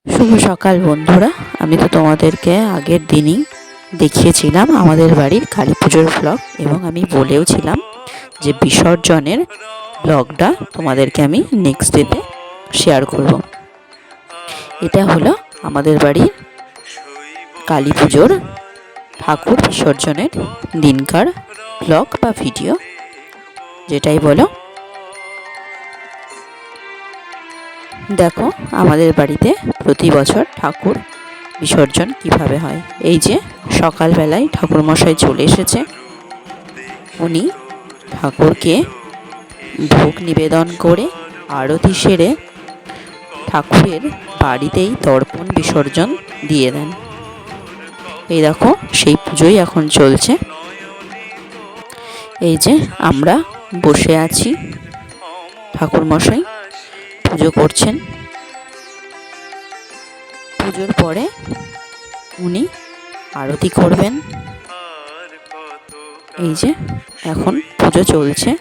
শুভ সকাল বন্ধুরা। আমি তো তোমাদেরকে আগের দিনই দেখিয়েছিলাম আমাদের বাড়ির কালী পুজোর ব্লগ, এবং আমি বলেওছিলাম যে বিসর্জনের ব্লগটা তোমাদেরকে আমি নেক্সট ডেতে শেয়ার করব। এটা হলো আমাদের বাড়ির কালী পুজোর ঠাকুর বিসর্জনের দিনকার ব্লগ বা ভিডিও, যেটাই বলো। দেখো আমাদের বাড়িতে প্রতি বছর ঠাকুর বিসর্জন কিভাবে হয়। এই যে সকালবেলায় ঠাকুরমশাই চলে এসেছে। উনি ঠাকুরকে ভোগ নিবেদন করে আরতি সেরে ঠাকুরের বাড়িতেই দর্পণ বিসর্জন দিয়ে দেন। এই দেখো সেই পুজোই এখন চলছে। এই যে আমরা বসে আছি, ঠাকুরমশাই পুজো করছেন। পুজোর পরে উনি আরতি করবেন। এই যে এখন পুজো চলছে।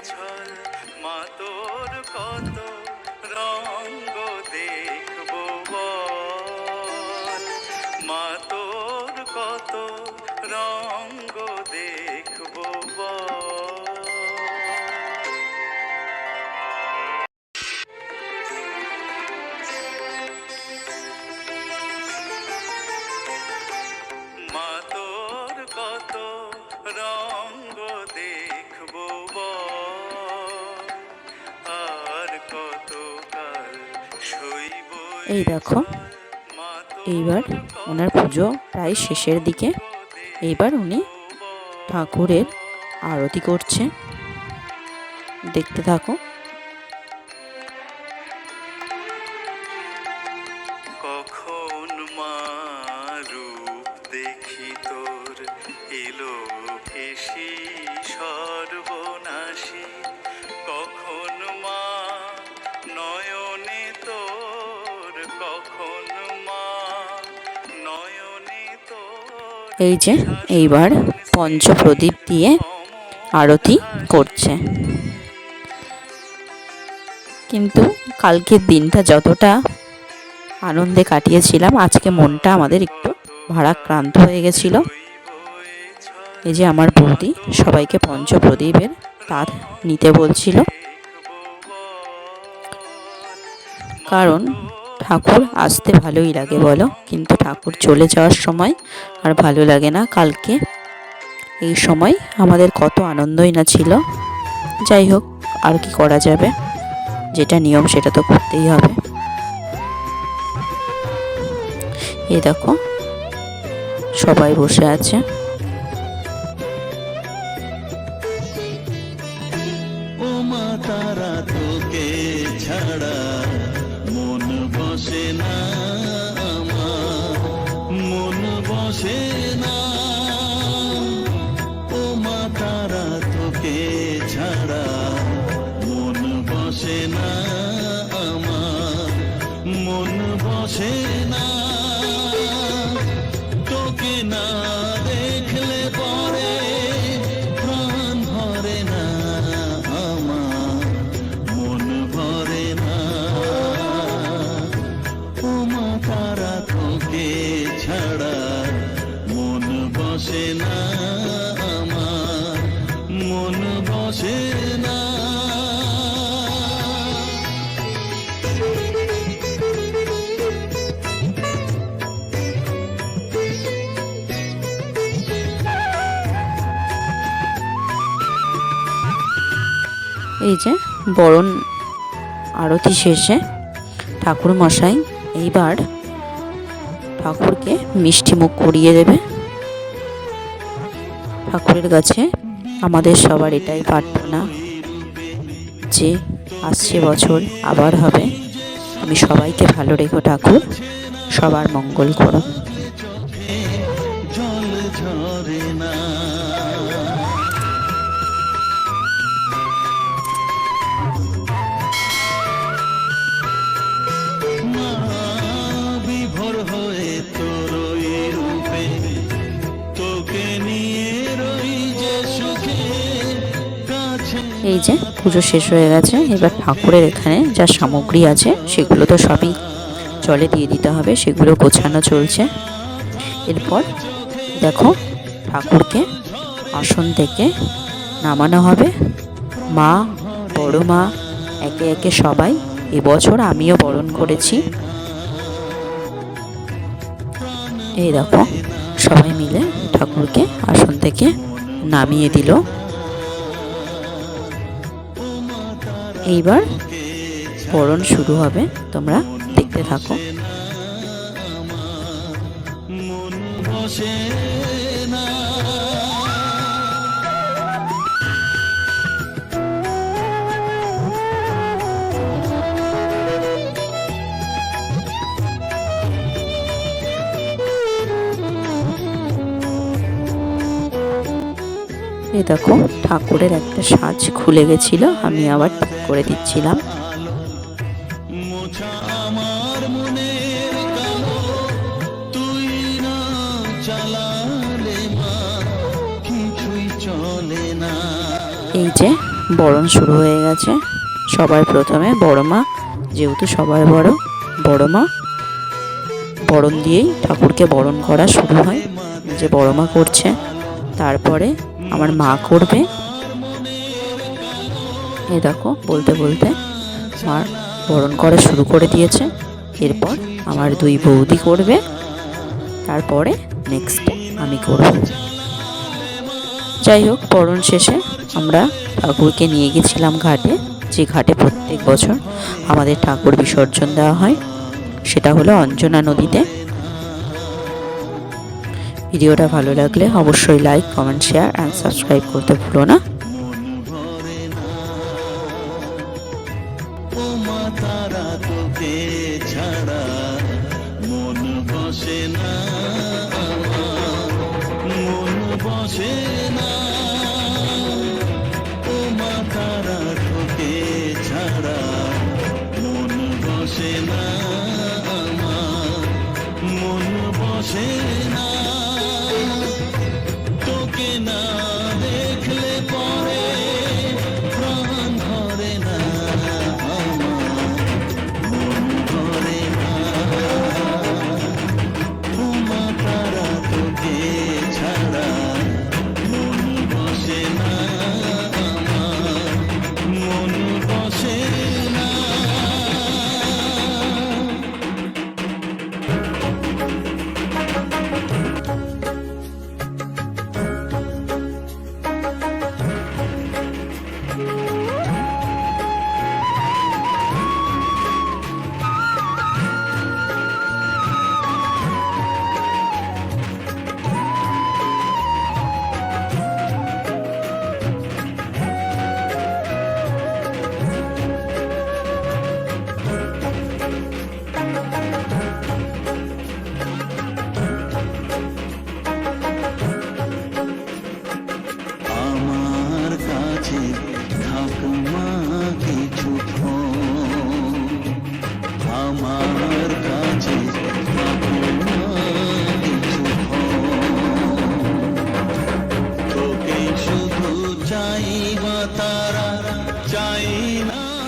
এই দেখো এইবার ওনার পুজো প্রায় শেষের দিকে। এইবার উনি ঠাকুরের আরতি করছে, দেখতে থাকো। কখন মা রূপ দেখি তোর এলো কেশি সর্বনাশী, কখন মা নয়নে তোর, কখন মা নয়নে তোর। এই যে এইবার পঞ্চপ্রদীপ দিয়ে আরতি করছে। কিন্তু কালকের দিনটা যতটা আনন্দে কাটিয়েছিলাম, আজকে মনটা আমাদের একটু ভারাক্রান্ত হয়ে গেছিল। এই যে আমার বৌদি সবাইকে পঞ্চপ্রদীপের তার নিতে বলছিল, কারণ ঠাকুর আসতে ভালোই লাগে বলো, কিন্তু ঠাকুর চলে যাওয়ার সময় আর ভালো লাগে না। কালকে এই সময় আমাদের কত আনন্দই না ছিল। যাই হোক, আর কি করা যাবে, যেটা নিয়ম সেটা তো করতেই হবে। এই দেখো সবাই বসে আছে। ও মা তারা তোকে ছাড়া মন বসে না আমার, মন বসে না। ও মা তারা তোকে ছাড়া মন বসে না আমার, মন বসে না। তোকে না দেখলে পরে প্রাণ ভরে না আমার, মন ভরে না। ও মা তারা তোকে ছাড়া মন বসে না আমার, মন বসে না। এই যে বরণ আরতি শেষে ঠাকুরমশাই এইবার ঠাকুরকে মিষ্টি মুখ করিয়ে দেবে। ঠাকুরের কাছে আমাদের সবার এটাই প্রার্থনা যে আসছে বছর আবার হবে। তুমি সবাইকে ভালো রেখো ঠাকুর, সবার মঙ্গল করো। জল ঝরে না। বিভোর হয়ে তোর রূপে তোকে নিয়ে রই যে সুখে কাছে। এই যে পুজো শেষ হয়ে গেছে। এবার ঠাকুরের এখানে যা সামগ্রী আছে সেগুলো তো সবই জলে দিয়ে দিতে হবে, সেগুলো গোছানো চলছে। এরপর দেখো ঠাকুরকে আসন থেকে নামানো হবে। মা, বড় মা, একে একে সবাই, এবছর আমিও বরণ করেছি। এই দেখো সবাই মিলে ঠাকুরকে আসন থেকে নামিয়ে দিল। এইবার বরণ শুরু হবে, তোমরা দেখতে থাকো। এই দেখো ঠাকুরের একটা সাজ খুলে গেছিল, আমি আবার ঠিক করে দিচ্ছিলাম। এই যে বরণ শুরু হয়ে গেছে। সবার প্রথমে বড় মা, যেহেতু সবার বড় মা বরণ দিয়েই ঠাকুরকে বরণ করা শুরু হয়। যে বড় মা করছে, তারপরে আমার মা করবে। এই দেখো বলতে বলতে মার বরণ করা শুরু করে দিয়েছে। এরপর আমার দুই বৌদি করবে, তারপরে নেক্সট আমি করব। যাই হোক, বরণ শেষে আমরা ঠাকুরকে নিয়ে গেছিলাম ঘাটে, যে ঘাটে প্রত্যেক বছর আমাদের ঠাকুর বিসর্জন দেওয়া হয়, সেটা হলো অঞ্জনা নদীতে। ভিডিওটা ভালো লাগলে অবশ্যই like, comment, share and subscribe করতে ভুলো না।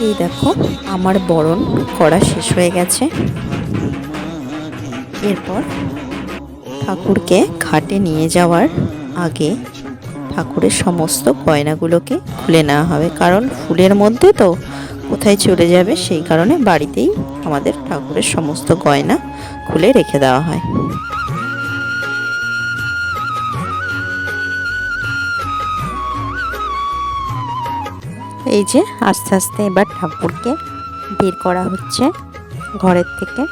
এই দেখো আমার বরণ করা শেষ হয়ে গেছে। এরপর ঠাকুরকে ঘাটে নিয়ে যাওয়ার আগে ঠাকুরের সমস্ত গয়নাগুলোকে খুলে নেওয়া হবে, কারণ ফুলের মধ্যে তো কোথায় চলে যাবে, সেই কারণে বাড়িতেই আমাদের ঠাকুরের সমস্ত গয়না খুলে রেখে দেওয়া হয়। এই যে আস্তে আস্তে এবার ঠাকুরকে বের করা হচ্ছে ঘরের থেকে।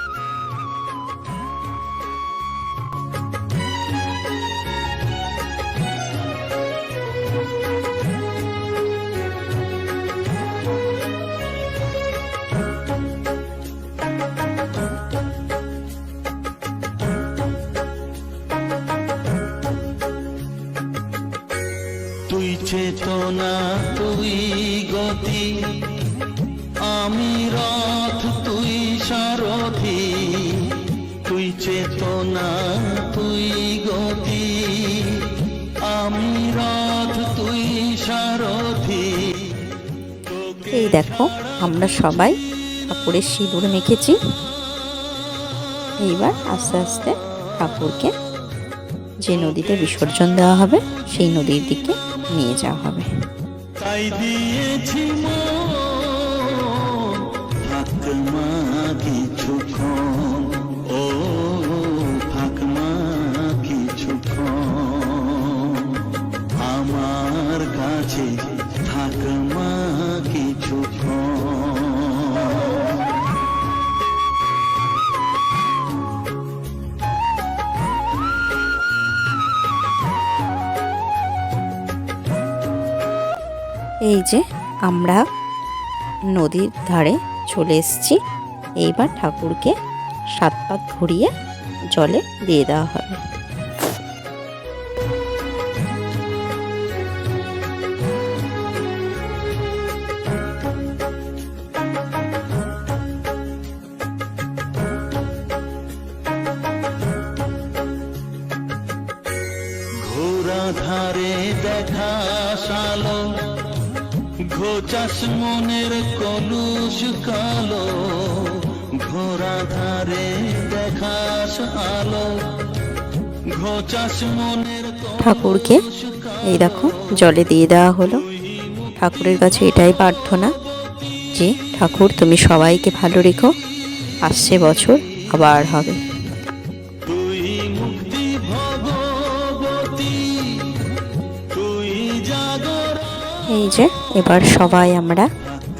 তুই চেতনা, তুই গতি, আমি রথ, তুই সারথি। তুই চেতনা, তুই গতি, আমি রথ, তুই সারথি। এই দেখো আমরা সবাই ঠাকুরের সিঁদুর মেখেছি। এইবার আস্তে আস্তে ঠাকুরকে যে নদীতে বিসর্জন দেওয়া হবে সেই নদীর দিকে নিয়ে যাওয়া হবে। তাই দিয়েছি ফাকমা কিছুক্ষণ, ও ফাকমা কিছুক্ষণ, আমার কাছে থাকমা কিছুক্ষণ। এই যে আমরা নদীর ধারে চলে এসেছি। এইবার ঠাকুরকে 7 পাক ঘুরিয়ে জলে দিয়ে দেওয়া হবে। ঘোরা ধারে দেখা সালো, ঘোচাস মনের কলুষ কালো, ঘোরা ধারে দেখাস আলো, ঘোচাস মনের ঠাকুরকে এই দেখো জলে দিয়ে দেওয়া হলো। ঠাকুরের কাছে এটাই প্রার্থনা যে ঠাকুর তুমি সবাইকে ভালো রেখো, আসছে বছর আবার হবে। তুই মুক্তি ভগবতী, তুই জাগর। এই যে এবার সবাই আমরা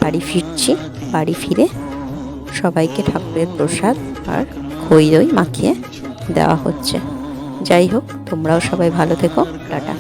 বাড়ি ফিরছি। বাড়ি ফিরে সবাইকে ঠাকুরের প্রসাদ আর খই দই মাখিয়ে দেওয়া হচ্ছে। যাই হোক, তোমরাও সবাই ভালো থেকো। টাটা।